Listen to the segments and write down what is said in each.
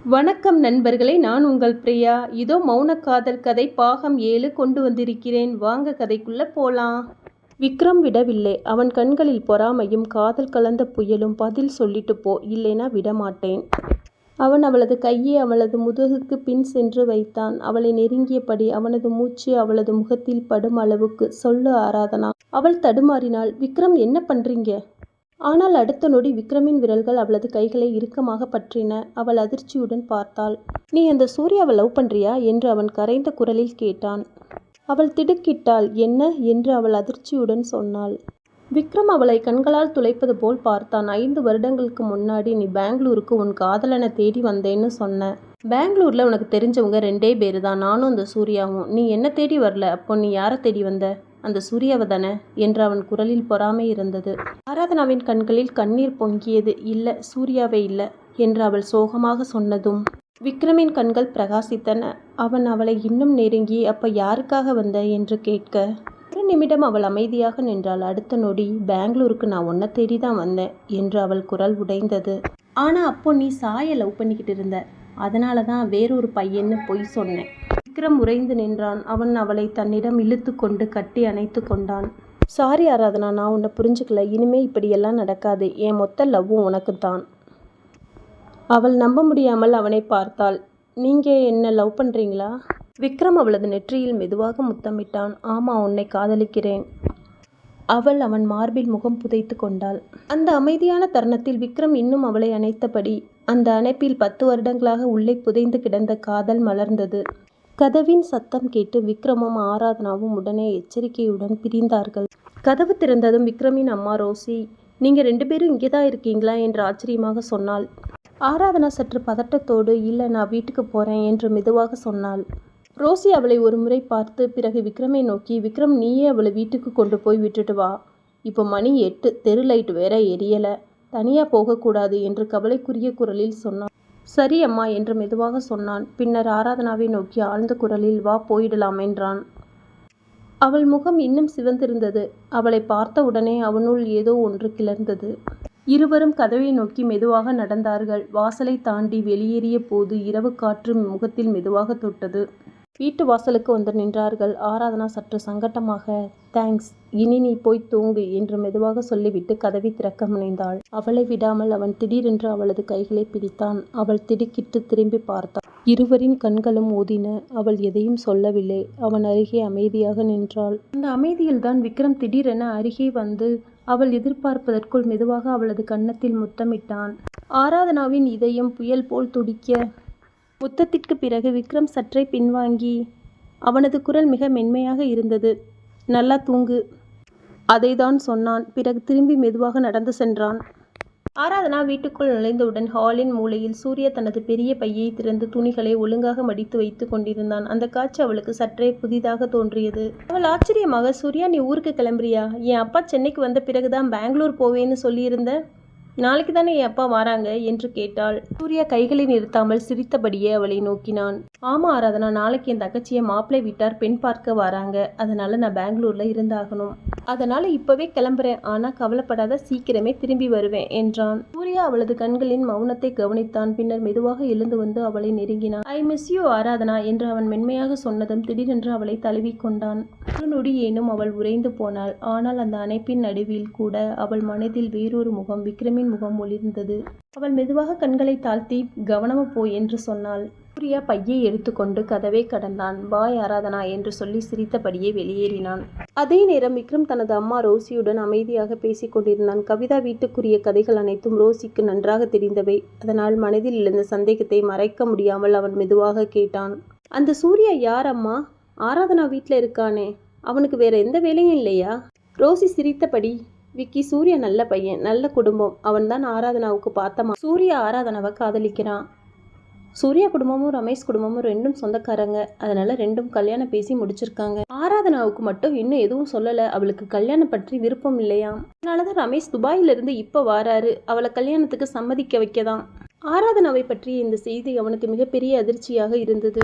வணக்கம் நண்பர்களே, நான் உங்கள் பிரியா. இதோ மௌன காதல் கதை பாகம் 7 கொண்டு வந்திருக்கிறேன். வாங்க கதைக்குள்ள போலாம். விக்ரம் விடவில்லை. அவன் கண்களில் பொறாமையும் காதல் கலந்த புயலும். பதில் சொல்லிட்டு போ, இல்லைனா விடமாட்டேன். அவன் அவளது கையை அவளது முதுகுக்கு பின் சென்று வைத்தான். அவளை நெருங்கியபடி அவனது மூச்சு அவளது முகத்தில் படும் அளவுக்கு. சொல்லு ஆராதனா. அவள் தடுமாறினாள். விக்ரம், என்ன பண்றீங்க? ஆனால் அடுத்த நொடி விக்ரமின் விரல்கள் அவளது கைகளை இறுக்கமாக பற்றின. அவள் அதிர்ச்சியுடன் பார்த்தாள். நீ அந்த சூர்யாவை லவ் பண்றியா என்று அவன் கரைந்த குரலில் கேட்டான். அவள் திடுக்கிட்டாள். என்ன என்று அவள் அதிர்ச்சியுடன் சொன்னாள். விக்ரம் அவளை கண்களால் துளைப்பது போல் பார்த்தான். 5 வருடங்களுக்கு முன்னாடி நீ பெங்களூருக்கு உன் காதலனை தேடி வந்தேன்னு சொன்ன. பெங்களூரில் உனக்கு தெரிஞ்சவங்க 2 பேர் தான், நானும் அந்த சூர்யாவும். நீ என்ன தேடி வரல. அப்போ நீ யாரை தேடி வந்த? அந்த சூர்யாவை தானே என்று அவன் குரலில் பொறாமை இருந்தது. ஆராதனாவின் கண்களில் கண்ணீர் பொங்கியது. இல்லை, சூர்யாவே இல்லை என்று அவள் சோகமாக சொன்னதும் விக்ரமின் கண்கள் பிரகாசித்தன. அவன் அவளை இன்னும் நெருங்கி, அப்ப யாருக்காக வந்த என்று கேட்க, ஒரு நிமிடம் அவள் அமைதியாக நின்றாள். அடுத்த நொடி, பெங்களூருக்கு நான் உன்னை தேடிதான் வந்தேன் என்று அவள் குரல் உடைந்தது. ஆனா அப்போ நீ சாயை லவ் பண்ணிக்கிட்டு இருந்த, அதனால தான் வேறொரு பையன்னு பொய் சொன்னேன். விக்ரம் உறைந்து நின்றான். அவன் அவளை தன்னிடம் இழுத்து கொண்டு கட்டி அணைத்து கொண்டான். சாரி ஆராதனா, நான் உன்னை புரிஞ்சுக்கல. இனிமே இப்படியெல்லாம் நடக்காது. என் மொத்த லவ்வும் உனக்கு தான். அவள் நம்ப முடியாமல் அவனை பார்த்தாள். நீங்க என்ன லவ் பண்றீங்களா? விக்ரம் அவளது நெற்றியில் மெதுவாக முத்தமிட்டான். ஆமா, உன்னை காதலிக்கிறேன். அவள் அவன் மார்பில் முகம் புதைத்து கொண்டாள். அந்த அமைதியான தருணத்தில் விக்ரம் இன்னும் அவளை அணைத்தபடி. அந்த அணைப்பில் 10 வருடங்களாக உள்ளே புதைந்து கிடந்த காதல் மலர்ந்தது. கதவின் சத்தம் கேட்டு விக்ரமும் ஆராதனாவும் உடனே எச்சரிக்கையுடன் பிரிந்தார்கள். கதவு திறந்ததும் விக்ரமின் அம்மா ரோசி, நீங்க 2 பேரும் இங்கேதான் இருக்கீங்களா என்று ஆச்சரியமாக சொன்னாள். ஆராதனா சற்று பதட்டத்தோடு, இல்லை, நான் வீட்டுக்கு போறேன் என்று மெதுவாக சொன்னாள். ரோசி அவளை ஒரு முறை பார்த்து பிறகு விக்ரமை நோக்கி, விக்ரம், நீயே அவளை வீட்டுக்கு கொண்டு போய் விட்டுட்டு வா. இப்போ மணி 8, தெரு லைட் வேற எரியலை, தனியா போகக்கூடாது என்று கவலைக்குரிய குரலில் சொன்னாள். சரி அம்மா என்று மெதுவாக சொன்னான். பின்னர் ஆராதனாவை நோக்கி ஆழ்ந்த குரலில், வா போயிடலாம் என்றான். அவள் முகம் இன்னும் சிவந்திருந்தது. அவளை பார்த்த உடனே அவனுள் ஏதோ ஒன்று கிளர்ந்தது. இருவரும் கதவை நோக்கி மெதுவாக நடந்தார்கள். வாசலை தாண்டி வெளியேறிய போது இரவு காற்று முகத்தில் மெதுவாக தொட்டது. வீட்டு வாசலுக்கு வந்து நின்றார்கள். ஆராதனா சற்று சங்கட்டமாக, தேங்க்ஸ், இனி நீ போய் தூங்கு என்று மெதுவாக சொல்லிவிட்டு கதவை திறக்க முனைந்தாள். அவளை விடாமல் அவன் திடீரென்று அவளது கைகளை பிடித்தான். அவள் திடுக்கிட்டு திரும்பி பார்த்தாள். இருவரின் கண்களும் ஊதின. அவள் எதையும் சொல்லவில்லை. அவன் அருகே அமைதியாக நின்றாள். அந்த அமைதியில்தான் விக்ரம் திடீரென அருகே வந்து அவள் எதிர்பார்ப்பதற்குள் மெதுவாக அவளது கன்னத்தில் முத்தமிட்டான். ஆராதனாவின் இதயம் புயல் போல் துடிக்க, முத்தத்திற்கு பிறகு விக்ரம் சற்றே பின்வாங்கி, அவனது குரல் மிக மென்மையாக இருந்தது. நல்லா தூங்கு, அதை தான் சொன்னான். பிறகு திரும்பி மெதுவாக நடந்து சென்றான். ஆராதனா வீட்டுக்குள் நுழைந்தவுடன் ஹாலின் மூலையில் சூர்யா தனது பெரிய பையை திறந்து துணிகளை ஒழுங்காக மடித்து வைத்து கொண்டிருந்தான். அந்த காட்சி அவளுக்கு சற்றே புதிதாக தோன்றியது. அவள் ஆச்சரியமாக, சூர்யா, நீ ஊருக்கு கிளம்புறியா? என் அப்பா சென்னைக்கு வந்த பிறகுதான் பெங்களூர் போவேன்னு சொல்லியிருந்த. நாளைக்கு தானே என் அப்பா வராங்க என்று கேட்டாள். சூர்யா கைகளை நிறுத்தாமல் சிரித்தபடியே அவளை நோக்கினான். ஆமா ஆராதனா, நாளைக்கு என் தங்கச்சியை மாப்பிள்ளை வீட்டார் பெண் பார்க்க வராங்க. அதனால நான் பெங்களூர்ல இருந்தாகணும். அதனால இப்பவே கிளம்புறேன். ஆனா கவலைப்படாத, சீக்கிரமே திரும்பி வருவேன் என்றான். சூர்யா அவளது கண்களின் மௌனத்தை கவனித்தான். பின்னர் மெதுவாக எழுந்து வந்து அவளை நெருங்கினான். ஐ மிஸ் யூ ஆராதனா என்று அவன் மென்மையாக சொன்னதும் திடீரென்று அவளை தழுவிக் கொண்டான். ஒரு நொடி ஏனும் அவள் உறைந்து போனாள். ஆனால் அந்த அணைப்பின் நடுவில் கூட அவள் மனதில் வேறொரு முகம், விக்ரமின் முகம் ஒளிர்ந்தது. அவள் மெதுவாக கண்களை தாழ்த்தி, கவனமா போ என்று சொன்னாள். சூர்யா பையை எடுத்துக்கொண்டு கதவை கடந்தான். பாய் ஆராதனா என்று சொல்லி சிரித்தபடியே வெளியேறினான். அதே நேரம் விக்ரம் தனது அம்மா ரோசியுடன் அமைதியாக பேசிக் கொண்டிருந்தான். கவிதா வீட்டுக்குரிய கதைகள் அனைத்தும் ரோசிக்கு நன்றாக தெரிந்தவை. அதனால் மனதில் எழுந்த சந்தேகத்தை மறைக்க முடியாமல் அவன் மெதுவாக கேட்டான். அந்த சூர்யா யார் அம்மா? ஆராதனா வீட்டில் இருக்கானே, அவனுக்கு வேற எந்த வேலையும் இல்லையா? ரோசி சிரித்தபடி, விக்கி, சூர்யா நல்ல பையன், நல்ல குடும்பம். அவன்தான் ஆராதனாவுக்கு பார்த்தமா. சூர்யா ஆராதனாவை காதலிக்கிறான். சூர்யா குடும்பமும் ரமேஷ் குடும்பமும் 2ம் சொந்தக்காரங்க. அதனால 2ம் கல்யாணம் பேசி முடிச்சிருக்காங்க. ஆராதனாவுக்கு மட்டும் இன்னும் எதுவும் சொல்லல. அவளுக்கு கல்யாணம் பற்றி விருப்பம் இல்லையாம். அதனாலதான் ரமேஷ் துபாயிலிருந்து இப்ப வாராரு, அவளை கல்யாணத்துக்கு சம்மதிக்க வைக்கதான். ஆராதனாவை பற்றிய இந்த செய்தி அவனுக்கு மிகப்பெரிய அதிர்ச்சியாக இருந்தது.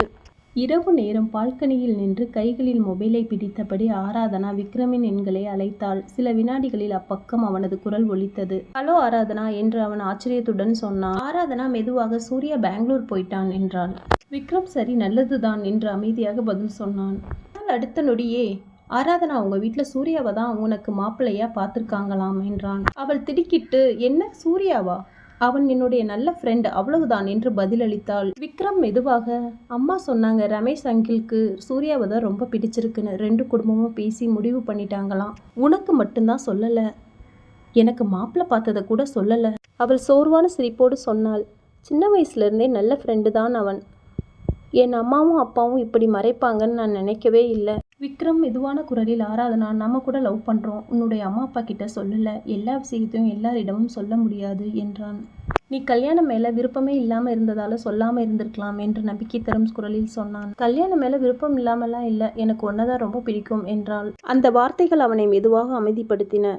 இரவு நேரம் பால்கனியில் நின்று கைகளில் மொபைலை பிடித்தபடி ஆராதனா விக்ரமின் எண்களை அழைத்தாள். சில வினாடிகளில் அப்பக்கம் அவனது குரல் ஒலித்தது. ஹலோ ஆராதனா என்று அவன் ஆச்சரியத்துடன் சொன்னான். ஆராதனா மெதுவாக சூர்யா பெங்களூர் போயிட்டான் என்றாள். விக்ரம் சரி நல்லதுதான் என்று அமைதியாக பதில் சொன்னான். ஆனால் அடுத்த நொடியே ஆராதனா உங்க வீட்டில் சூர்யாவை தான் உனக்கு மாப்பிள்ளையா பார்த்துருக்காங்களாம் என்றான். அவள் திடுக்கிட்டு என்ன சூர்யாவா? அவன் என்னுடைய நல்ல ஃப்ரெண்ட் அவ்வளவுதான் என்று பதிலளித்தாள். விக்ரம் மெதுவாக அம்மா சொன்னாங்க ரமேஷ் அங்கிளுக்கு சூர்யாவை தான் ரொம்ப பிடிச்சிருக்குன்னு. 2 குடும்பமும் பேசி முடிவு பண்ணிட்டாங்களாம். உனக்கு மட்டும்தான் சொல்லலை, எனக்கு மாப்பிள்ளை பார்த்ததை கூட சொல்லலை. அவள் சோர்வான சிரிப்போடு சொன்னாள். சின்ன வயசுலேருந்தே நல்ல ஃப்ரெண்டு தான் அவன். என் அம்மாவும் அப்பாவும் இப்படி மறைப்பாங்கன்னு நான் நினைக்கவே இல்லை. விக்ரம் மெதுவான குரலில் ஆராதனா நம்ம கூட லவ் பண்ணுறோம், உன்னுடைய அம்மா அப்பா கிட்ட சொல்லலை, எல்லா விஷயத்தையும் எல்லாரிடமும் சொல்ல முடியாது என்றான். நீ கல்யாணம் மேலே விருப்பமே இல்லாமல் இருந்ததால் சொல்லாமல் இருந்திருக்கலாம் என்று நம்பிக்கை தரும் குரலில் சொன்னான். கல்யாணம் மேலே விருப்பம் இல்லாமலாம் இல்லை, எனக்கு ஒன்னதான் ரொம்ப பிடிக்கும் என்றாள். அந்த வார்த்தைகள் அவனை மெதுவாக அமைதிப்படுத்தின.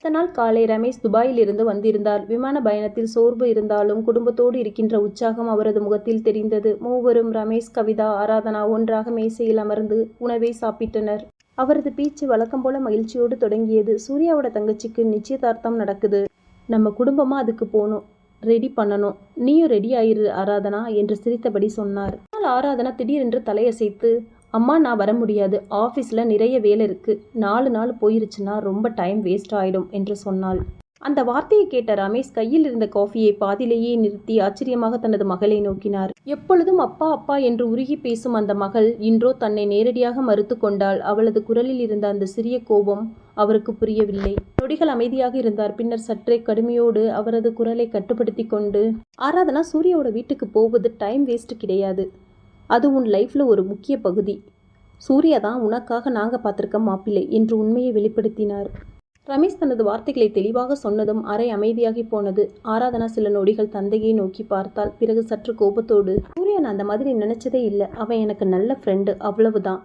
அடுத்த நாள் காலை ரமேஷ் துபாயில் இருந்து வந்திருந்தார். விமான பயணத்தில் சோர்வு இருந்தாலும் குடும்பத்தோடு இருக்கின்ற உற்சாகம் அவரது முகத்தில் தெரிந்தது. மூவரும் ரமேஷ், கவிதா, ஆராதனா ஒன்றாக மேசையில் அமர்ந்து உணவை சாப்பிட்டனர். அவரது பேச்சு வழக்கம் போல மகிழ்ச்சியோடு தொடங்கியது. சூர்யாவோட தங்கச்சிக்கு நிச்சயதார்த்தம் நடக்குது, நம்ம குடும்பமா அதுக்கு போகணும், ரெடி பண்ணணும், நீயும் ரெடி ஆயிரு ஆராதனா என்று சிரித்தபடி சொன்னார். ஆனால் ஆராதனா திடீரென்று தலையசைத்து அம்மா நான் வர முடியாது, ஆஃபீஸில் நிறைய வேலை இருக்குது, 4 நாள் போயிருச்சுன்னா ரொம்ப டைம் வேஸ்ட் ஆகிடும் என்று சொன்னாள். அந்த வார்த்தையை கேட்ட ரமேஷ் கையில் இருந்த காஃபியை பாதியிலேயே நிறுத்தி ஆச்சரியமாக தனது மகளை நோக்கினார். எப்பொழுதும் அப்பா அப்பா என்று உருகி பேசும் அந்த மகள் இன்றோ தன்னை நேரடியாக மறுத்து கொண்டாள். அவளது குரலில் இருந்த அந்த சிறிய கோபம் அவருக்கு புரியவில்லை. நொடிகள் அமைதியாக இருந்தார். பின்னர் சற்றே கடுமையோடு அவரது குரலை கட்டுப்படுத்தி கொண்டு ஆராதனா சூர்யாவோட வீட்டுக்கு போவது டைம் வேஸ்ட் கிடையாது, அது உன் லைஃப்பில் ஒரு முக்கிய பகுதி. சூர்யா தான் உனக்காக நாங்கள் பார்த்துருக்க மாப்பிள்ளை என்று உண்மையை வெளிப்படுத்தினார். ரமேஷ் தனது வார்த்தைகளை தெளிவாக சொன்னதும் அறை அமைதியாகி போனது. ஆராதனா சில நொடிகள் தந்தையை நோக்கி பார்த்தாள். பிறகு சற்று கோபத்தோடு சூர்யா நான் அந்த மாதிரி நினச்சதே இல்லை, அவன் எனக்கு நல்ல ஃப்ரெண்டு அவ்வளவுதான்.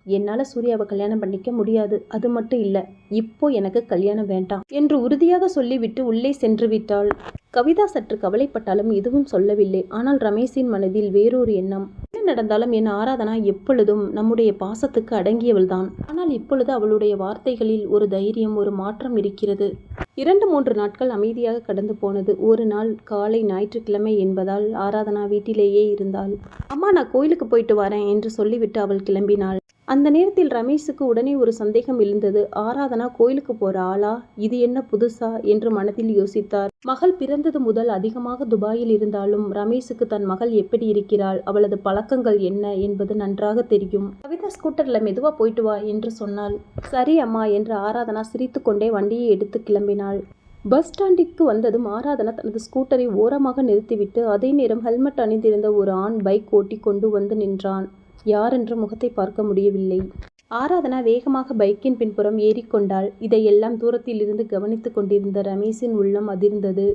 என்னால் சூர்யாவை கல்யாணம் பண்ணிக்க முடியாது, அது மட்டும் இல்லை இப்போ எனக்கு கல்யாணம் வேண்டாம் என்று உறுதியாக சொல்லிவிட்டு உள்ளே சென்று விட்டாள். கவிதா சற்று கவலைப்பட்டாலும் எதுவும் சொல்லவில்லை. ஆனால் ரமேஷின் மனதில் வேறொரு எண்ணம். என்ன நடந்தாலும் என் ஆராதனா எப்பொழுதும் நம்முடைய பாசத்துக்கு அடங்கியவள்தான். ஆனால் இப்பொழுது அவளுடைய வார்த்தைகளில் ஒரு தைரியம், ஒரு மாற்றம் இருக்கிறது. 2-3 நாட்கள் அமைதியாக கடந்து போனது. ஒரு நாள் காலை ஞாயிற்றுக்கிழமை என்பதால் ஆராதனா வீட்டிலேயே இருந்தாள். அம்மா நான் கோயிலுக்கு போயிட்டு வரேன் என்று சொல்லிவிட்டு அவள் கிளம்பினாள். அந்த நேரத்தில் ரமேஷுக்கு உடனே ஒரு சந்தேகம் எழுந்தது. ஆராதனா கோயிலுக்கு போற ஆளா, இது என்ன புதுசா என்று மனதில் யோசித்தார். மகள் பிறந்தது முதல் அதிகமாக துபாயில் இருந்தாலும் ரமேஷுக்கு தன் மகள் எப்படி இருக்கிறாள், அவளது பழக்கங்கள் என்ன என்பது நன்றாக தெரியும். கவிதா ஸ்கூட்டர்ல மெதுவா போயிட்டு வா என்று சொன்னாள். சரி அம்மா என்று ஆராதனா சிரித்து கொண்டே வண்டியை எடுத்து கிளம்பினாள். பஸ் ஸ்டாண்டிற்கு வந்ததும் ஆராதனா தனது ஸ்கூட்டரை ஓரமாக நிறுத்திவிட்டு அதே நேரம் ஹெல்மெட் அணிந்திருந்த ஒரு ஆண் பைக் ஓட்டி கொண்டு வந்து நின்றான். யாரென்று முகத்தை பார்க்க முடியவில்லை. ஆராதனா வேகமாக பைக்கின் பின்புறம் ஏறிக்கொண்டாள். இதையெல்லாம் தூரத்தில் இருந்து கவனித்து கொண்டிருந்த ரமேஷின் உள்ளம் அதிர்ந்தது.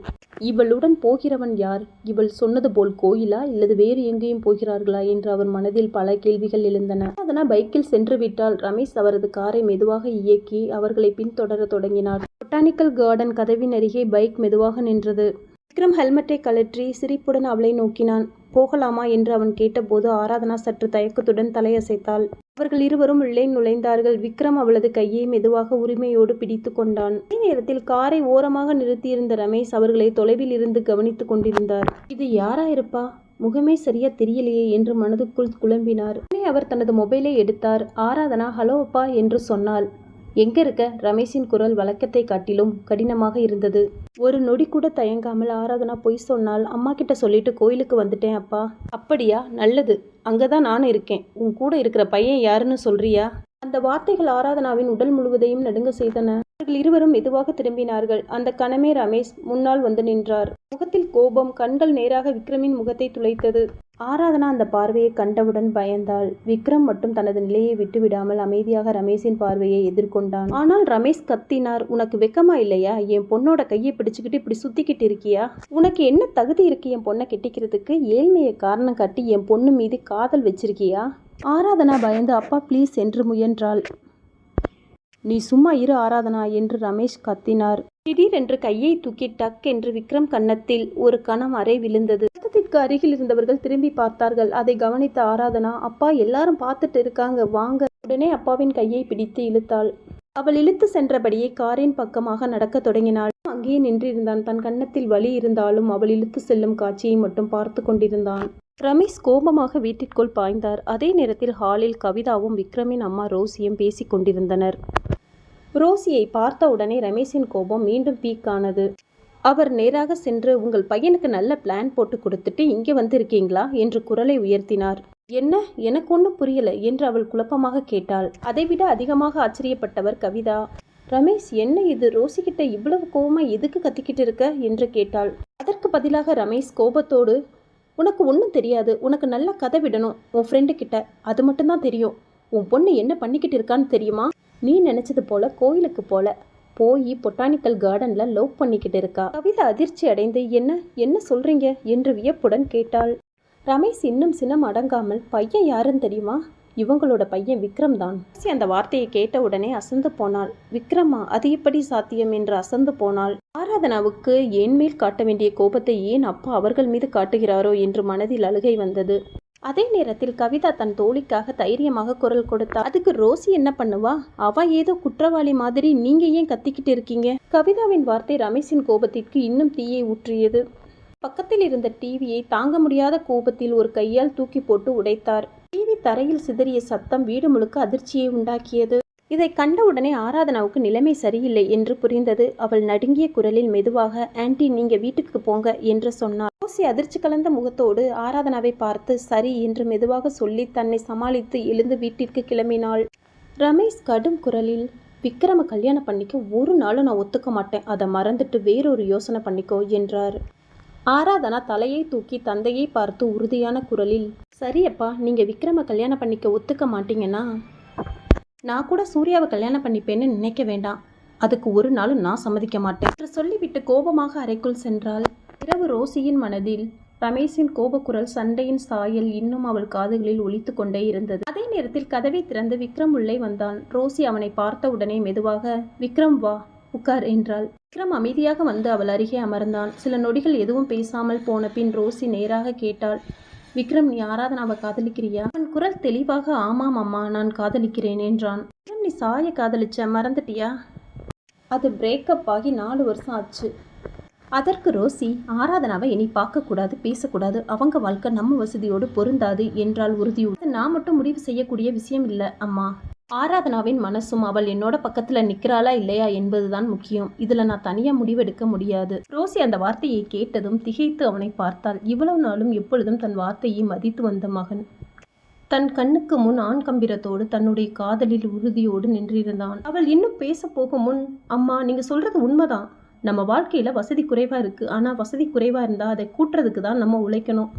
இவளுடன் போகிறவன் யார்? இவள் சொன்னது போல் கோயிலா இல்லது வேறு எங்கேயும் போகிறார்களா என்று அவர் மனதில் பல கேள்விகள் எழுந்தன. ஆராதனா பைக்கில் சென்று விட்டால் ரமேஷ் அவரது காரை மெதுவாக இயக்கி அவர்களை பின்தொடர தொடங்கினார். பொட்டானிக்கல் கார்டன் கதவின் அருகே பைக் மெதுவாக நின்றது. விக்ரம் ஹெல்மெட்டை கழற்றி சிரிப்புடன் அவளை நோக்கினான். போகலாமா என்று அவன் கேட்டபோது ஆராதனா சற்று தயக்கத்துடன் தலையசைத்தாள். அவர்கள் இருவரும் உள்ளே நுழைந்தார்கள். விக்ரம் அவளது கையை மெதுவாக உரிமையோடு பிடித்து கொண்டான். அதே நேரத்தில் காரை ஓரமாக நிறுத்தியிருந்த ரமேஷ் அவர்களை தொலைவில் இருந்து கவனித்து கொண்டிருந்தார். இது யாரா இருப்பா, முகமே சரியா தெரியலையே என்று மனதுக்குள் குழம்பினார். அவர் தனது மொபைலை எடுத்தார். ஆராதனா ஹலோ அப்பா என்று சொன்னாள். எங்க இருக்க? ரமேஷின் குரல் வழக்கத்தை காட்டிலும் கடினமாக இருந்தது. ஒரு நொடி கூட தயங்காமல் ஆராதனா பொய் சொன்னால். அம்மா கிட்ட சொல்லிட்டு கோயிலுக்கு வந்துட்டேன் அப்பா. அப்படியா, நல்லது, அங்கதான் நானும் இருக்கேன். உன் கூட இருக்கிற பையன் யாருன்னு சொல்றியா? அந்த வார்த்தைகள் ஆராதனாவின் உடல் முழுவதையும் நடுங்க செய்தன. அவர்கள் இருவரும் மெதுவாக திரும்பினார்கள். அந்த கணமே ரமேஷ் முன்னால் வந்து நின்றார். முகத்தில் கோபம், கண்கள் நேராக விக்ரமின் முகத்தை துளைத்தது. ஆராதனா அந்த பார்வையை கண்டவுடன் பயந்தாள். விக்ரம் மட்டும் தனது நிலையை விட்டுவிடாமல் அமைதியாக ரமேஷின் பார்வையை எதிர்கொண்டான். ஆனால் ரமேஷ் கத்தினார். உனக்கு வெக்கமா இல்லையா? என் பொண்ணோட கையை பிடிச்சுக்கிட்டு இப்படி சுத்திக்கிட்டு இருக்கியா? உனக்கு என்ன தகுதி இருக்கு என் பொண்ணை கெட்டிக்கிறதுக்கு? ஏழ்மையை காரணம் காட்டி என் பொண்ணு மீது காதல் வச்சிருக்கியா? ஆராதனா பயந்து அப்பா ப்ளீஸ் என்று முயன்றாள். நீ சும்மா இரு ஆராதனா என்று ரமேஷ் கத்தினார். திடீரென்று கையை தூக்கி டக் என்று விக்ரம் கன்னத்தில் ஒரு கணம் அறை விழுந்தது. ரத்தத்திற்கு அருகில் இருந்தவர்கள் திரும்பி பார்த்தார்கள். அதை கவனித்த ஆராதனா, அப்பா எல்லாரும் பார்த்துட்டு இருக்காங்க, வாங்க. உடனே அப்பாவின் கையை பிடித்து இழுத்தாள். அவள் இழுத்து சென்றபடியே காரின் பக்கமாக நடக்க தொடங்கினாள். அங்கேயே நின்றிருந்தான். தன் கன்னத்தில் வலி இருந்தாலும் அவள் இழுத்து செல்லும் காட்சியை மட்டும் பார்த்து கொண்டிருந்தான். ரமேஷ் கோபமாக வீட்டிற்குள் பாய்ந்தார். அதே நேரத்தில் ஹாலில் கவிதாவும் விக்ரமின் அம்மா ரோசியும் பேசிக் கொண்டிருந்தனர். ரோசியை பார்த்தவுடனே ரமேஷின் கோபம் மீண்டும் பீக்கானது. அவர் நேராக சென்று, உங்கள் பையனுக்கு நல்ல பிளான் போட்டு கொடுத்துட்டு இங்கே வந்து இருக்கீங்களா என்று குரலை உயர்த்தினார். என்ன, எனக்கு ஒன்றும் புரியல என்று அவள் குழப்பமாக கேட்டாள். அதைவிட அதிகமாக ஆச்சரியப்பட்டவர் கவிதா. ரமேஷ், என்ன இது, ரோசிக்கிட்ட இவ்வளவு கோபமா எதுக்கு கத்திக்கிட்டு இருக்க என்று கேட்டாள். அதற்கு பதிலாக ரமேஷ் கோபத்தோடு, உனக்கு ஒன்றும் தெரியாது, உனக்கு நல்லா கதை விடணும் உன் ஃப்ரெண்டு கிட்ட, அது மட்டும்தான் தெரியும். உன் பொண்ணு என்ன பண்ணிக்கிட்டு இருக்கான்னு தெரியுமா? நீ நினைச்சது போல கோயிலுக்கு போய் பொட்டானிக்கல் கார்டன்ல லவ் பண்ணிக்கிட்டு இருக்கா. கவிதா அதிர்ச்சி அடைந்து, என்ன சொல்றீங்க என்று வியப்புடன் கேட்டாள். ரமேஷ் இன்னும் சினம் அடங்காமல், பையன் யாருன்னு தெரியுமா? இவங்களோட பையன் விக்ரம் தான். அந்த வார்த்தையை கேட்ட உடனே அசந்து போனாள். விக்ரமா, அது எப்படி சாத்தியம் என்று அசந்து போனாள். ஆராதனாவுக்கு என் மேல் காட்ட வேண்டிய கோபத்தை ஏன் அப்பா அவர்கள் மீது காட்டுகிறாரோ என்று மனதில் அழுகை வந்தது. அதே நேரத்தில் கவிதா தன் தோழிக்காக தைரியமாக குரல் கொடுத்தா. அதுக்கு ரோசி என்ன பண்ணுவா? அவ ஏதோ குற்றவாளி மாதிரி, நீங்க ஏன் கத்திக்கிட்டு இருக்கீங்க? கவிதாவின் வார்த்தை ரமேஷின் கோபத்திற்கு இன்னும் தீயை ஊற்றியது. பக்கத்தில் இருந்த டிவியை தாங்க முடியாத கோபத்தில் ஒரு கையால் தூக்கி போட்டு உடைத்தார். டிவி தரையில் சிதறிய சத்தம் வீடு முழுக்க அதிர்ச்சியை உண்டாக்கியது. இதை கண்டவுடனே ஆராதனாவுக்கு நிலைமை சரியில்லை என்று புரிந்தது. அவள் நடுங்கிய குரலில் மெதுவாக, ஆன்ட்டி, நீங்க வீட்டுக்கு போங்க என்று சொன்னார். ரோசி அதிர்ச்சி கலந்த முகத்தோடு ஆராதனாவை பார்த்து சரி என்று மெதுவாக சொல்லி தன்னை சமாளித்து எழுந்து வீட்டிற்கு கிளம்பினாள். ரமேஷ் கடும் குரலில், விக்ரம கல்யாணம் பண்ணிக்க ஒரு நாளும் நான் ஒத்துக்க மாட்டேன், அதை மறந்துட்டு வேறொரு யோசனை பண்ணிக்கோ என்றார். ஆராதனா தலையை தூக்கி தந்தையை பார்த்து உறுதியான குரலில், சரியப்பா, நீங்க விக்ரம கல்யாணம் பண்ணிக்க ஒத்துக்க மாட்டீங்கன்னா நான் கூட சூர்யாவை கல்யாணம் பண்ணிப்பேன்னு நினைக்க வேண்டாம், அதுக்கு ஒரு நாளும் நான் சம்மதிக்க மாட்டேன் என்று சொல்லிவிட்டு கோபமாக அறைக்குள் சென்றாள். இரவு ரோசியின் மனதில் ரமேஷின் கோபக்குரல், சண்டையின் சாயல் இன்னும் அவள் காதுகளில் ஒலித்து கொண்டே இருந்தது. அதே நேரத்தில் கதவை திறந்து விக்ரம் உள்ளே வந்தான். ரோசி அவனை பார்த்த உடனே மெதுவாக, விக்ரம் வா, உட்கார் என்றாள். விக்ரம் அமைதியாக வந்து அவள் அருகே அமர்ந்தான். சில நொடிகள் எதுவும் பேசாமல் போன பின் ரோசி நேராக கேட்டாள், விக்ரம், நீ ஆராதனாவை காதலிக்கிறியா? அவன் குரல் தெளிவாக, ஆமாம் அம்மா, நான் காதலிக்கிறேன் என்றான். விக்ரம், நீ சாயை காதலிச்ச, மறந்துட்டியா? அது பிரேக்கப் ஆகி 4 வருஷம் ஆச்சு. அதற்கு ரோசி, ஆராதனாவை இனி பார்க்கக்கூடாது, பேசக்கூடாது, அவங்க வாழ்க்கை நம்ம வசதியோடு பொருந்தாது என்றால் உறுதியோடு. நான் மட்டும் முடிவு செய்யக்கூடிய விஷயம் இல்லை அம்மா. ஆராதனாவின் மனசும் அவள் என்னோட பக்கத்துல நிற்கிறாளா இல்லையா என்பதுதான் முக்கியம். இதுல நான் தனியா முடிவெடுக்க முடியாது. ரோசி அந்த வார்த்தையை கேட்டதும் திகைத்து அவனை பார்த்தாள். இவ்வளவு நாளும் எப்பொழுதும் தன் வார்த்தையை மதித்து வந்த மகன் தன் கண்ணுக்கு முன் ஆண் கம்பீரத்தோடு தன்னுடைய காதலில் உறுதியோடு நின்றிருந்தான். அவள் இன்னும் பேச போகும் முன், அம்மா, நீங்க சொல்றது உண்மைதான். நம்ம வாழ்க்கையில வசதி குறைவா இருக்கு. ஆனா வசதி குறைவா இருந்தா அதை கூட்டுறதுக்கு தான் நம்ம உழைக்கணும்.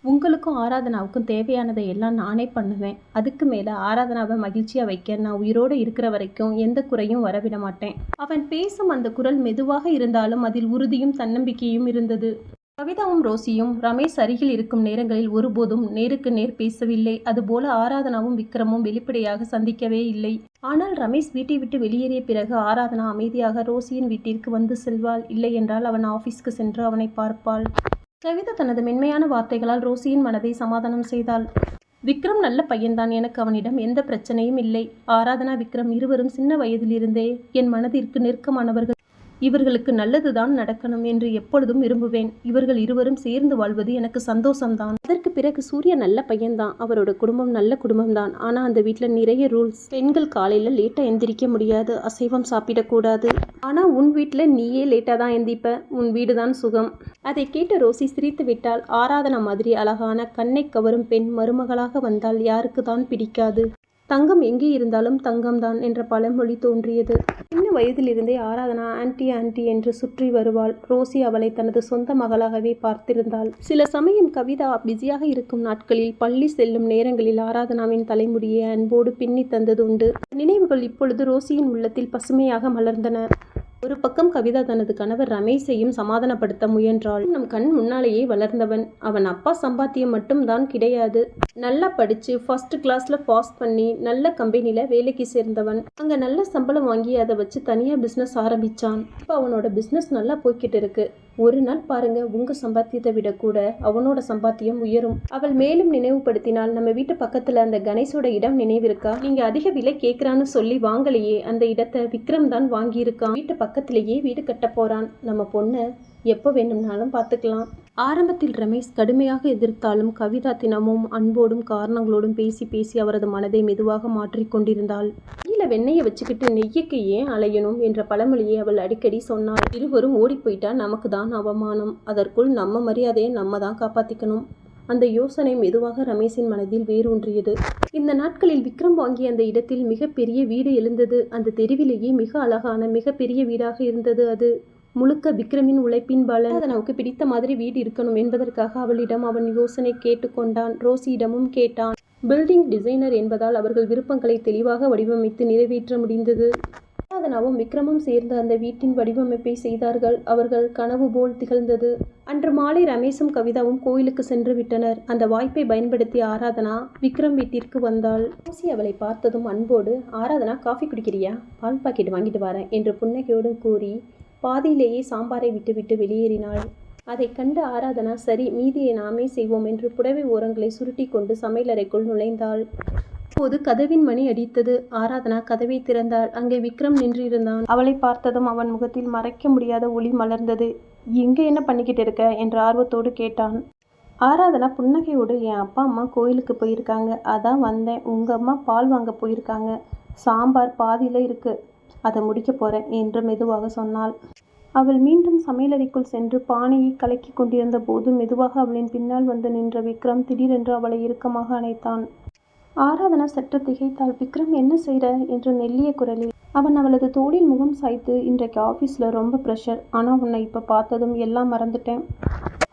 உங்களுக்கும் ஆராதனாவுக்கும் தேவையானதை எல்லாம் நானே பண்ணுவேன். அதுக்கு மேல ஆராதனாவை மகிழ்ச்சியா வைக்க நான் உயிரோடு இருக்கிற வரைக்கும் எந்த குறையும் வரவிட மாட்டேன். அவன் பேசும் அந்த குரல் மெதுவாக இருந்தாலும் அதில் உறுதியும் தன்னம்பிக்கையும் இருந்தது. கவிதாவும் ரோசியும் ரமேஷ் அருகில் இருக்கும் நேரங்களில் ஒருபோதும் நேருக்கு நேர் பேசவில்லை. அதுபோல ஆராதனாவும் விக்ரமும் வெளிப்படையாக சந்திக்கவே இல்லை. ஆனால் ரமேஷ் வீட்டை விட்டு வெளியேறிய பிறகு ஆராதனா அமைதியாக ரோசியின் வீட்டிற்கு வந்து செல்வாள். இல்லை என்றால் அவன் ஆபீஸ்க்கு சென்று அவனை பார்ப்பாள். கவிதா தனது மென்மையான வார்த்தைகளால் ரோசியின் மனதை சமாதானம் செய்தாள். விக்ரம் நல்ல பையன்தான், எனக்கு அவனிடம் எந்த பிரச்சனையும் இல்லை. ஆராதனா, விக்ரம் இருவரும் சின்ன வயதிலிருந்தே என் மனதிற்கு நெருக்கமானவர்கள். இவர்களுக்கு நல்லதுதான் நடக்கணும் என்று எப்பொழுதும் விரும்புவேன். இவர்கள் இருவரும் சேர்ந்து வாழ்வது எனக்கு சந்தோஷம்தான். அதற்கு பிறகு சூர்யா நல்ல பையன்தான், அவரோட குடும்பம் நல்ல குடும்பம்தான். ஆனால் அந்த வீட்டில் நிறைய ரூல்ஸ். பெண்கள் காலையில் லேட்டாக எந்திரிக்க முடியாது, அசைவம் சாப்பிடக்கூடாது. ஆனால் உன் வீட்டில் நீயே லேட்டாக தான் எந்திப்ப, உன் வீடு தான் சுகம். அதை கேட்டு ரோசி சிரித்து விட்டாள். ஆராதனா மாதிரி அழகான கண்ணை கவரும் பெண் மருமகளாக வந்தால் யாருக்கு தான் பிடிக்காது? தங்கம் எங்கே இருந்தாலும் தங்கம்தான் என்ற பழமொழி தோன்றியது. சின்ன வயதிலிருந்தே ஆராதனா ஆன்டி ஆன்டி என்று சுற்றி வருவாள். ரோசி அவளை தனது சொந்த மகளாகவே பார்த்திருந்தாள். சில சமயம் கவிதா பிஸியாக இருக்கும் நாட்களில் பள்ளி செல்லும் நேரங்களில் ஆராதனாவின் தலைமுடியை அன்போடு பின்னி தந்தது உண்டு. நினைவுகள் இப்பொழுது ரோசியின் உள்ளத்தில் பசுமையாக மலர்ந்தன. ஒரு பக்கம் கவிதா தனது கணவர் ரமேஷையும் சமாதானப்படுத்த முயன்றாள். நம் கண் முன்னாலேயே வளர்ந்தவன். அவன் அப்பா சம்பாத்தியம் மட்டும் தான் கிடையாது. நல்லா படிச்சு ஃபர்ஸ்ட் கிளாஸ்ல பாஸ் பண்ணி நல்ல கம்பெனில வேலைக்கு சேர்ந்தவன். அங்க நல்ல சம்பளம் வாங்கி அதை வச்சு தனியா பிசினஸ் ஆரம்பிச்சான். இப்ப அவனோட பிசினஸ் நல்லா போய்கிட்டு இருக்கு. ஒரு நாள் பாருங்க, உங்க சம்பாத்தியத்தை விட கூட அவனோட சம்பாத்தியம் உயரும். அவள் மேலும் நினைவுபடுத்தினாள். நம்ம வீட்டு பக்கத்துல அந்த கணேஷோட இடம் நினைவிருக்கா? நீங்க அதிக விலை கேட்கறான்னு சொல்லி வாங்கலையே, அந்த இடத்தை விக்ரம் தான் வாங்கியிருக்கான். வீட்டு பக்கத்திலேயே வீடு கட்ட போறான். நம்ம பொண்ணை எப்போ வேணும்னாலும் பார்த்துக்கலாம். ஆரம்பத்தில் ரமேஷ் கடுமையாக எதிர்த்தாலும் கவிதா தினமும் அன்போடும் காரணங்களோடும் பேசி பேசி அவரது மனதை மெதுவாக மாற்றிக்கொண்டிருந்தாள். கீழே வெண்ணெயை வச்சுக்கிட்டு நெய்யுக்கு ஏன் அலையணும் என்ற பழமொழியை அவள் அடிக்கடி சொன்னாள். இருவரும் ஓடி போயிட்டா நமக்கு தான் அவமானம். அதற்குள் நம்ம மரியாதையை நம்ம தான் காப்பாற்றிக்கணும். அந்த யோசனை மெதுவாக ரமேஷின் மனதில் வேரூன்றியது. இந்த நாட்களில் விக்ரம் வாங்கிய அந்த இடத்தில் மிகப்பெரிய வீடு எழுந்தது. அந்த தெருவிலேயே மிக அழகான மிகப்பெரிய வீடாக இருந்தது. அது முழுக்க விக்ரமின் உழைப்பின் பலன். நமக்கு பிடித்த மாதிரி வீடு இருக்கணும் என்பதற்காக அவளிடம் அவன் யோசனை கேட்டுக்கொண்டான். ரோசியிடமும் கேட்டான். பில்டிங் டிசைனர் என்பதால் அவர்கள் விருப்பங்களை தெளிவாக வடிவமைத்து நிறைவேற்ற முடிந்தது. ஆராதனாவும் விக்ரமும் சேர்ந்து அந்த வீட்டின் வடிவமைப்பை செய்தார்கள். அவர்கள் கனவு போல் திகழ்ந்தது. அன்று மாலை ரமேஷும் கவிதாவும் கோயிலுக்கு சென்று விட்டனர். அந்த வாய்ப்பை பயன்படுத்தி ஆராதனா விக்ரம் வீட்டிற்கு வந்தாள். ரோசி அவளை பார்த்ததும் அன்போடு, ஆராதனா, காஃபி குடிக்கிறியா? பால் பாக்கெட் வாங்கிட்டு வரேன் என்று புன்னகையோடு கூறி பாதியிலேயே சாம்பாரை விட்டுவிட்டு வெளியேறினாள். அதை கண்டு ஆராதனா, சரி, மீதியை நாமே செய்வோம் என்று புடவை ஓரங்களை சுருட்டி கொண்டு சமையலறைக்குள் நுழைந்தாள். அப்போது கதவின் மணி அடித்தது. ஆராதனா கதவை திறந்தாள். அங்கே விக்ரம் நின்றிருந்தான். அவளை பார்த்ததும் அவன் முகத்தில் மறைக்க முடியாத ஒளி மலர்ந்தது. எங்கே என்ன பண்ணிக்கிட்டு இருக்க என்று ஆர்வத்தோடு கேட்டான். ஆராதனா புன்னகையோடு, என் அப்பா அம்மா கோயிலுக்கு போயிருக்காங்க, அதான் வந்தேன். உங்க அம்மா பால் வாங்க போயிருக்காங்க. சாம்பார் பாதியில் இருக்கு, அதை முடிக்க போறேன் என்று மெதுவாக சொன்னாள். அவள் மீண்டும் சமையலறைக்குள் சென்று பானையை கலக்கி கொண்டிருந்த போது மெதுவாக அவளின் பின்னால் வந்து நின்ற விக்ரம் திடீரென்று அவளை இறுக்கமாக அணைத்தான். ஆராதனா சற்று திகைத்தாள். விக்ரம், என்ன செய்ற என்று நெல்லிய குரலில் அவன் அவளது தோளில் முகம் சாய்த்து, இன்றைக்கு ஆஃபீஸில் ரொம்ப ப்ரெஷர், ஆனால் உன்னை இப்போ பார்த்ததும் எல்லாம் மறந்துட்டேன்.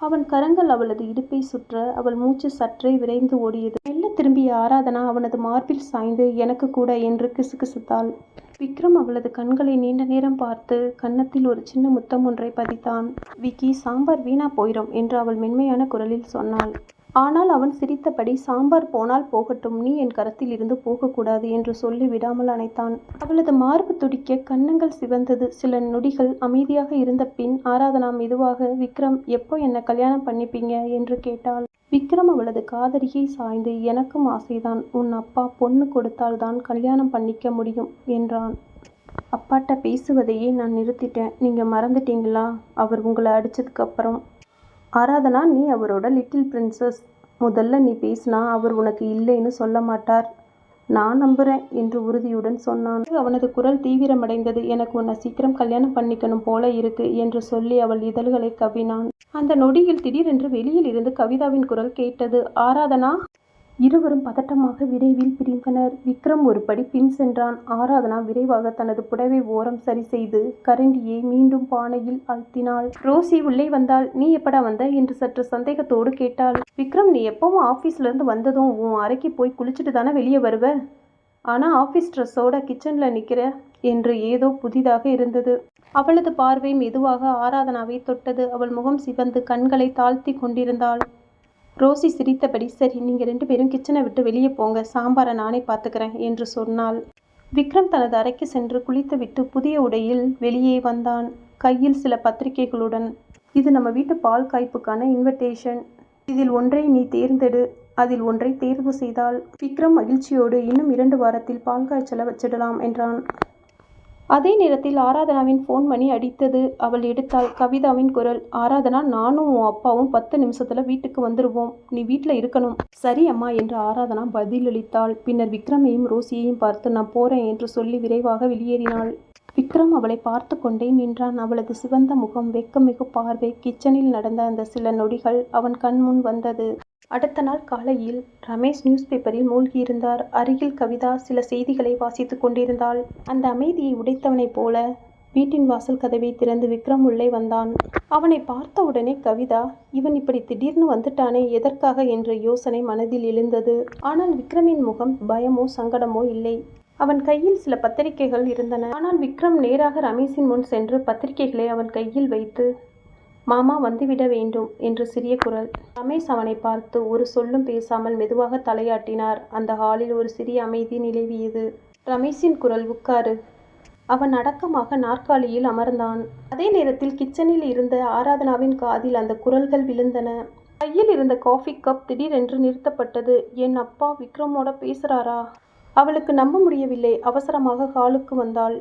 அவன் கரங்கள் அவளது இடுப்பை சுற்ற அவள் மூச்சு சற்றே விரைந்து ஓடியது. மெல்ல திரும்பிய ஆராதனா அவனது மார்பில் சாய்ந்து, எனக்கு கூட என்று கிசுகிசுத்தாள். விக்ரம் அவளது கண்களை நீண்ட நேரம் பார்த்து கன்னத்தில் ஒரு சின்ன முத்தம் ஒன்றை பதித்தான். விக்கி, சாம்பார் வீணா போயிடும் என்று அவள் மென்மையான குரலில் சொன்னாள். ஆனால் அவன் சிரித்தபடி, சாம்பார் போனால் போகட்டும், நீ என் கரத்தில் இருந்து போகக்கூடாது என்று சொல்லி விடாமல் அணைத்தான். அவளது மார்பு துடிக்க கன்னங்கள் சிவந்தது. சில நொடிகள் அமைதியாக இருந்த பின் ஆராதனா மெதுவாக, விக்ரம், எப்போ என்ன கல்யாணம் பண்ணிப்பீங்க என்று கேட்டாள். விக்ரம் அவளது காதலியை சாய்ந்து, எனக்கும் ஆசைதான், உன் அப்பா பொண்ணு கொடுத்தால் தான் கல்யாணம் பண்ணிக்க முடியும் என்றான். அப்பாட்ட பேசுவதையே நான் நிறுத்திட்டேன், நீங்க மறந்துட்டீங்களா? அவர் உங்களை அடிச்சதுக்கு அப்புறம். ஆராதனா, நீ அவரோட லிட்டில் பிரின்சஸ். முதல்ல நீ பேசினா அவர் உனக்கு இல்லைன்னு சொல்ல மாட்டார். நான் நம்புறேன் என்று உறுதியுடன் சொன்னான். அவனது குரல் தீவிரமடைந்தது. எனக்கு உன்னை சீக்கிரம் கல்யாணம் பண்ணிக்கணும் போல இருக்கு என்று சொல்லி அவள் இதழ்களை கவ்வினான். அந்த நொடியில் திடீரென்று வெளியில் இருந்து கவிதாவின் குரல் கேட்டது. ஆராதனா. இருவரும் பதட்டமாக விரைவில் பிரிந்தனர். விக்ரம் ஒரு படி பின் சென்றான். ஆராதனா விரைவாக தனது புடவை ஓரம் சரி செய்து கரண்டியை மீண்டும் பானையில் அழுத்தினாள். ரோசி உள்ளே வந்தாள். நீ எப்படா வந்த என்று சற்று சந்தேகத்தோடு கேட்டாள். விக்ரம், நீ எப்பவும் ஆஃபீஸ்ல இருந்து வந்ததும் உன் அறைக்கு போய் குளிச்சுட்டு தானே வெளியே வருவ, ஆனா ஆஃபீஸ் ட்ரெஸ்ஸோட கிச்சன்ல நிக்கிற என்று ஏதோ புதிதாக இருந்தது. அவளது பார்வை மெதுவாக ஆராதனாவை தொட்டது. அவள் முகம் சிவந்து கண்களை தாழ்த்தி கொண்டிருந்தாள். ரோசி சிரித்தபடி, சரி, நீங்கள் 2 பேரும் கிச்சனை விட்டு வெளியே போங்க, சாம்பாரை நானே பார்த்துக்கிறேன் என்று சொன்னாள். விக்ரம் தனது அறைக்கு சென்று குளித்துவிட்டு புதிய உடையில் வெளியே வந்தான், கையில் சில பத்திரிகைகளுடன். இது நம்ம வீட்டு பால் காய்ப்புக்கான இன்விடேஷன். இதில் ஒன்றை நீ தேர்ந்தெடு. அதில் ஒன்றை தேர்வு செய்தால் விக்ரம் மகிழ்ச்சியோடு, இன்னும் 2 வாரத்தில் பால் காய்ச்சலை வச்சிடலாம் என்றான். அதே நேரத்தில் ஆராதனாவின் ஃபோன் மணி அடித்தது. அவள் எடுத்தாள். கவிதாவின் குரல். ஆராதனா, நானும் உன் அப்பாவும் 10 நிமிஷத்துல வீட்டுக்கு வந்துடுவோம், நீ வீட்டில் இருக்கணும். சரி அம்மா என்று ஆராதனா பதிலளித்தாள். பின்னர் விக்ரமையும் ரோசியையும் பார்த்து, நான் போறேன் என்று சொல்லி விரைவாக வெளியேறினாள். விக்ரம் அவளை பார்த்து கொண்டே நின்றான். அவளது சிவந்த முகம், வெட்கமிகு பார்வை, கிச்சனில் நடந்த அந்த சில நொடிகள் அவன் கண் முன் வந்தது. அடுத்த நாள் காலையில் ரமேஷ் நியூஸ் பேப்பரில் மூழ்கியிருந்தார். அருகில் கவிதா சில செய்திகளை வாசித்து கொண்டிருந்தாள். அந்த அமைதியை உடைத்தவனைப் போல வீட்டின் வாசல் கதவை திறந்து விக்ரம் உள்ளே வந்தான். அவனை பார்த்தவுடனே கவிதா, இவன் இப்படி திடீர்னு வந்துட்டானே, எதற்காக என்ற யோசனை மனதில் எழுந்தது. ஆனால் விக்ரமின் முகம் பயமோ சங்கடமோ இல்லை. அவன் கையில் சில பத்திரிகைகள் இருந்தன. ஆனால் விக்ரம் நேராக ரமேஷின் முன் சென்று பத்திரிகைகளை அவன் கையில் வைத்து, மாமா வந்துவிட வேண்டும் என்று சிறிய குரல். ரமேஷ் அவனை பார்த்து ஒரு சொல்லும் பேசாமல் மெதுவாக தலையாட்டினார். அந்த ஹாலில் ஒரு சிறிய அமைதி நிலவியது. ரமேஷின் குரல், உட்காரு. அவன் அடக்கமாக நாற்காலியில் அமர்ந்தான். அதே நேரத்தில் கிச்சனில் இருந்த ஆராதனாவின் காதில் அந்த குரல்கள் விழுந்தன. கையில் இருந்த காஃபி கப் திடீரென்று நிறுத்தப்பட்டது. என் அப்பா விக்ரமோட பேசுறாரா? அவளுக்கு நம்ப முடியவில்லை. அவசரமாக ஹாலுக்கு வந்தாள்.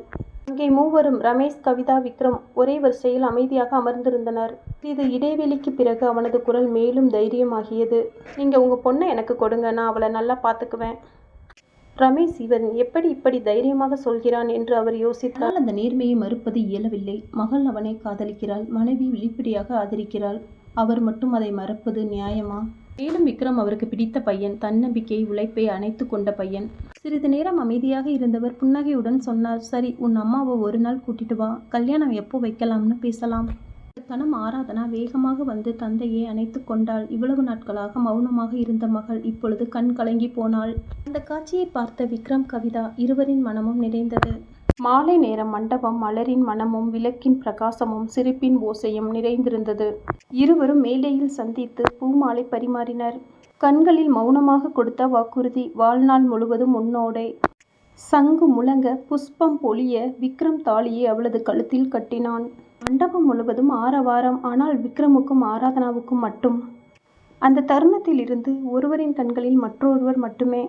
அங்கே மூவரும், ரமேஷ், கவிதா, விக்ரம் ஒரே வரிசையில் அமைதியாக அமர்ந்திருந்தனர். இது இடைவெளிக்கு பிறகு அவனது குரல் மேலும் தைரியமாகியது. நீங்க உங்க பொண்ணை எனக்கு கொடுங்க, நான் அவளை நல்லா பார்த்துக்குவேன். ரமேஷ் இவன் எப்படி இப்படி தைரியமாக சொல்கிறான் என்று அவர் யோசித்தால் அந்த நேர்மையை மறுப்பது இயலவில்லை. மகள் அவனை காதலிக்கிறாள், மனைவி வெளிப்படையாக ஆதரிக்கிறாள். அவர் மட்டும் அதை மறப்பது நியாயமா? மேலும் விக்ரம் அவருக்கு பிடித்த பையன், தன்னம்பிக்கை, உழைப்பை அணைத்து கொண்ட பையன். சிறிது நேரம் அமைதியாக இருந்தவர் புன்னகையுடன் சொன்னார், சரி, உன் அம்மாவை ஒரு நாள் கூட்டிட்டு வா, கல்யாணம் எப்போ வைக்கலாம்னு பேசலாம். கணம் ஆராதனா வேகமாக வந்து தந்தையை அணைத்து கொண்டாள். இவ்வளவு நாட்களாக மௌனமாக இருந்த மகள் இப்பொழுது கண் கலங்கி போனாள். அந்த காட்சியை பார்த்த விக்ரம், கவிதா இருவரின் மனமும் நிறைந்தது. மாலை நேரம் மண்டபம் மலரின் மனமும் விளக்கின் பிரகாசமும் சிரிப்பின் ஓசையும் நிறைந்திருந்தது. இருவரும் மேடையில் சந்தித்து பூமாலை பரிமாறினர். கண்களில் மௌனமாக கொடுத்த வாக்குறுதி வாழ்நாள் முழுவதும் உன்னோடே. சங்கு முழங்க, புஷ்பம் பொழிய விக்ரம் தாலியை அவளது கழுத்தில் கட்டினான். மண்டபம் முழுவதும் ஆரவாரம். ஆனால் விக்ரமுக்கும் ஆராதனாவுக்கும் மட்டும் அந்த தருணத்தில் இருந்து ஒருவரின் கண்களில் மற்றொருவர் மட்டுமே.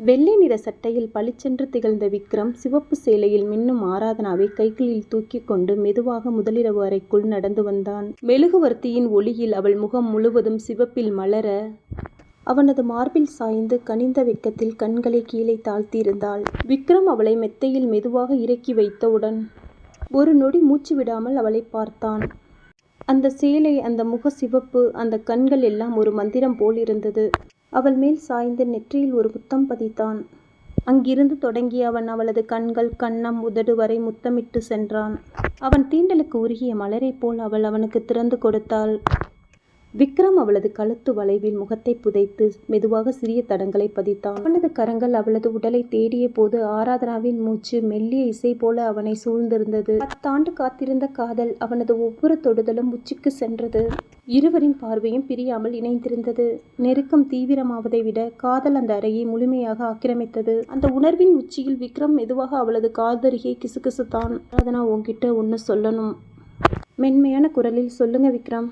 வெள்ளை நிற சட்டையில் பளிச்சென்று திகழ்ந்த விக்ரம் சிவப்பு சேலையில் மின்னும் ஆராதனாவை கைகளில் தூக்கி கொண்டு மெதுவாக முதலிரவு அறைக்குள் நடந்து வந்தான். மெழுகுவர்த்தியின் ஒளியில் அவள் முகம் முழுவதும் சிவப்பில் மலர, அவனது மார்பில் சாய்ந்து கனிந்த வெட்கத்தில் கண்களை கீழே தாழ்த்தியிருந்தாள். விக்ரம் அவளை மெத்தையில் மெதுவாக இறக்கி வைத்தவுடன் ஒரு நொடி மூச்சு விடாமல் அவளை பார்த்தான். அந்த சேலை, அந்த முக சிவப்பு, அந்த கண்கள் எல்லாம் ஒரு மந்திரம் போல் இருந்தது. அவள் மேல் சாய்ந்து நெற்றியில் ஒரு முத்தம் பதித்தான். அங்கிருந்து தொடங்கி அவன் அவளது கண்கள், கன்னம், உதடு வரை முத்தமிட்டு சென்றான். அவன் தீண்டலுக்கு உருகிய மலரை போல் அவள் அவனுக்கு திறந்து கொடுத்தாள். விக்ரம் அவளது கழுத்து வளைவில் முகத்தை புதைத்து மெதுவாக சிறிய தடங்களை பதித்தான். அவனது கரங்கள் அவளது உடலை தேடிய போது ஆராதனாவின் மூச்சு மெல்லிய இசை போல அவனை சூழ்ந்திருந்தது. 10 ஆண்டு காத்திருந்த காதல், அவனது ஒவ்வொரு தொடுதலும் உச்சிக்கு சென்றது. இருவரின் பார்வையும் பிரியாமல் இணைந்திருந்தது. நெருக்கம் தீவிரமாவதை விட காதல் அந்த அறையை முழுமையாக ஆக்கிரமித்தது. அந்த உணர்வின் உச்சியில் விக்ரம் மெதுவாக அவளது காதருகே கிசுகிசுத்தான். ஆராதனா, உன்கிட்ட ஒன்று சொல்லணும். மென்மையான குரலில், சொல்லுங்க விக்ரம்.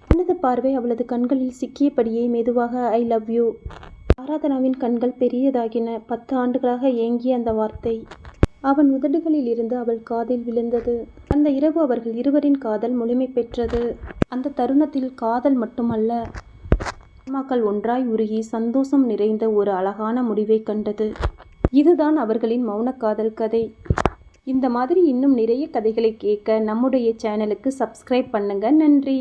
அவனது பார்வை அவளது கண்களில் சிக்கியபடியே மெதுவாக, ஐ லவ் யூ. ஆராதனாவின் கண்கள் பெரியதாகின. 10 ஆண்டுகளாக ஏங்கிய அந்த வார்த்தை அவன் உதடுகளில் இருந்து அவள் காதில் விழுந்தது. அந்த இரவு அவர்கள் இருவரின் காதல் முழுமை பெற்றது. அந்த தருணத்தில் காதல் மட்டுமல்ல, ஆன்மாக்கள் ஒன்றாய் உருகி சந்தோஷம் நிறைந்த ஒரு அழகான முடிவை கண்டது. இதுதான் அவர்களின் மௌன காதல் கதை. இந்த மாதிரி இன்னும் நிறைய கதைகளை கேட்க நம்முடைய சேனலுக்கு சப்ஸ்கிரைப் பண்ணுங்க. நன்றி.